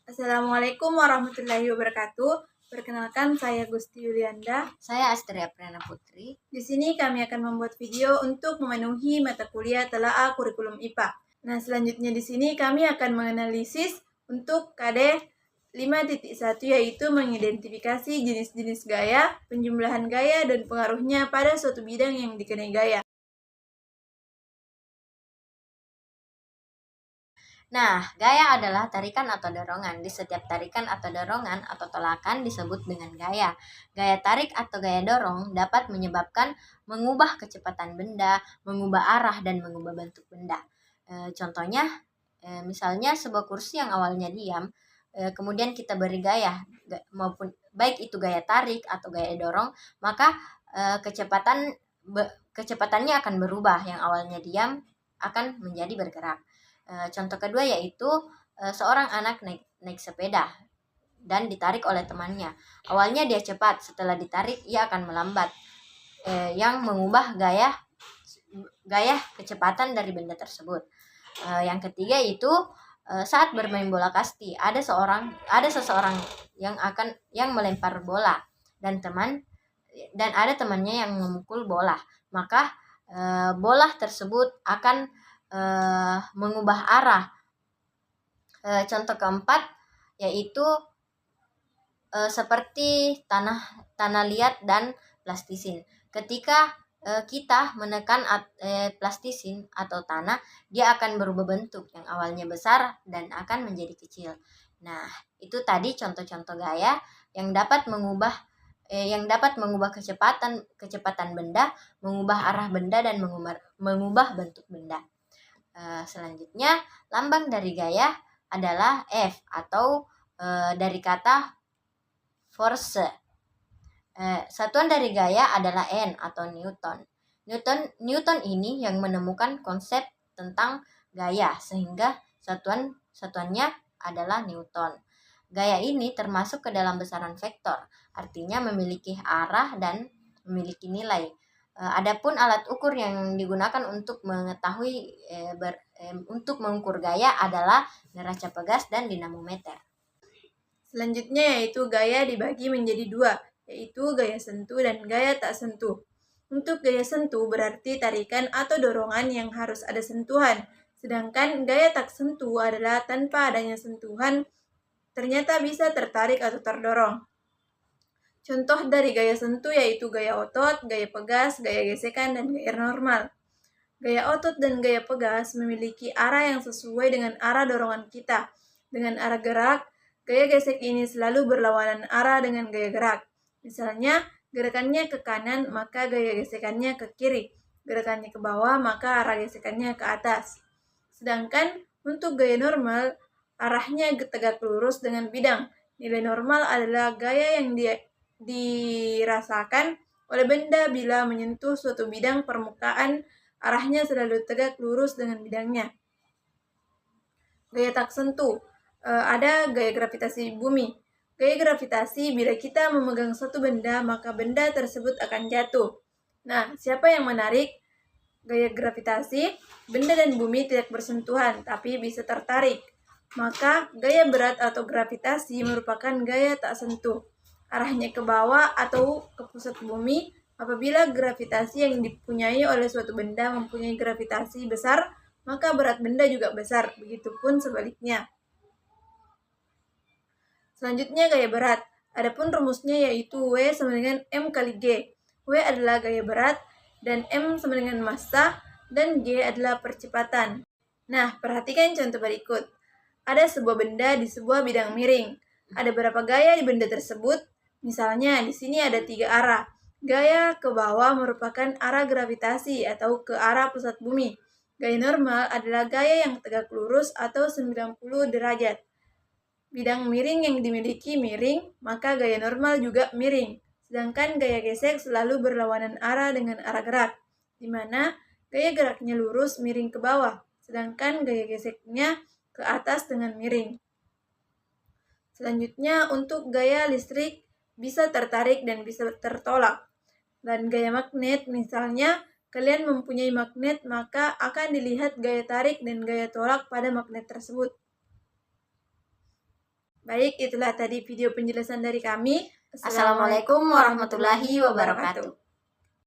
Assalamualaikum warahmatullahi wabarakatuh. Perkenalkan, saya Gusti Yulianda. Saya Astria Prana Putri. Di sini kami akan membuat video untuk memenuhi mata kuliah telaah kurikulum IPA. Nah, selanjutnya di sini kami akan menganalisis untuk KD 5.1, yaitu mengidentifikasi jenis-jenis gaya, penjumlahan gaya, dan pengaruhnya pada suatu bidang yang dikenai gaya. Nah, gaya adalah tarikan atau dorongan. Di setiap tarikan atau dorongan atau tolakan disebut dengan gaya. Gaya tarik atau gaya dorong dapat menyebabkan mengubah kecepatan benda, mengubah arah, dan mengubah bentuk benda. Contohnya, misalnya sebuah kursi yang awalnya diam, kemudian kita beri gaya, maupun baik itu gaya tarik atau gaya dorong, maka kecepatannya akan berubah. Yang awalnya diam akan menjadi bergerak. Contoh kedua yaitu seorang anak naik sepeda dan ditarik oleh temannya. Awalnya dia cepat, setelah ditarik ia akan melambat, yang mengubah gaya kecepatan dari benda tersebut. Yang ketiga yaitu saat bermain bola kasti, ada seseorang yang melempar bola dan ada temannya yang memukul bola, maka bola tersebut akan mengubah arah. Contoh keempat yaitu seperti tanah liat dan plastisin. Ketika kita menekan plastisin atau tanah, dia akan berubah bentuk, yang awalnya besar dan akan menjadi kecil. Nah, itu tadi contoh-contoh gaya yang dapat mengubah kecepatan benda, mengubah arah benda, dan mengubah bentuk benda. Selanjutnya, lambang dari gaya adalah F atau dari kata force. Satuan dari gaya adalah N atau Newton. Newton ini yang menemukan konsep tentang gaya, sehingga satuannya adalah Newton. Gaya ini termasuk ke dalam besaran vektor, artinya memiliki arah dan memiliki nilai. Adapun alat ukur yang digunakan untuk mengetahui untuk mengukur gaya adalah neraca pegas dan dinamometer. Selanjutnya yaitu gaya dibagi menjadi dua, yaitu gaya sentuh dan gaya tak sentuh. Untuk gaya sentuh berarti tarikan atau dorongan yang harus ada sentuhan, sedangkan gaya tak sentuh adalah tanpa adanya sentuhan, ternyata bisa tertarik atau terdorong. Contoh dari gaya sentuh yaitu gaya otot, gaya pegas, gaya gesekan, dan gaya normal. Gaya otot dan gaya pegas memiliki arah yang sesuai dengan arah dorongan kita. Dengan arah gerak, gaya gesek ini selalu berlawanan arah dengan gaya gerak. Misalnya, gerakannya ke kanan, maka gaya gesekannya ke kiri. Gerakannya ke bawah, maka arah gesekannya ke atas. Sedangkan untuk gaya normal, arahnya tegak lurus dengan bidang. Nilai normal adalah gaya yang dirasakan oleh benda bila menyentuh suatu bidang permukaan, arahnya selalu tegak lurus dengan bidangnya. Gaya tak sentuh, ada gaya gravitasi bumi. Gaya gravitasi bila kita memegang suatu benda, maka benda tersebut akan jatuh. Nah, siapa yang menarik? Gaya gravitasi, benda dan bumi tidak bersentuhan, tapi bisa tertarik. Maka gaya berat atau gravitasi merupakan gaya tak sentuh. Arahnya ke bawah atau ke pusat bumi apabila gravitasi yang dipunyai oleh suatu benda mempunyai gravitasi besar, maka berat benda juga besar, begitupun sebaliknya. Selanjutnya gaya berat. Adapun rumusnya yaitu W sama dengan M kali G. W adalah gaya berat dan M sama dengan massa dan G adalah percepatan. Nah, perhatikan contoh berikut. Ada sebuah benda di sebuah bidang miring. Ada berapa gaya di benda tersebut? Misalnya, di sini ada 3 arah. Gaya ke bawah merupakan arah gravitasi atau ke arah pusat bumi. Gaya normal adalah gaya yang tegak lurus atau 90 derajat. Bidang miring yang dimiliki miring, maka gaya normal juga miring. Sedangkan gaya gesek selalu berlawanan arah dengan arah gerak, di mana gaya geraknya lurus miring ke bawah, sedangkan gaya geseknya ke atas dengan miring. Selanjutnya untuk gaya listrik bisa tertarik dan bisa tertolak. Dan gaya magnet misalnya kalian mempunyai magnet, maka akan dilihat gaya tarik dan gaya tolak pada magnet tersebut. Baik, itulah tadi video penjelasan dari kami. Assalamualaikum warahmatullahi wabarakatuh.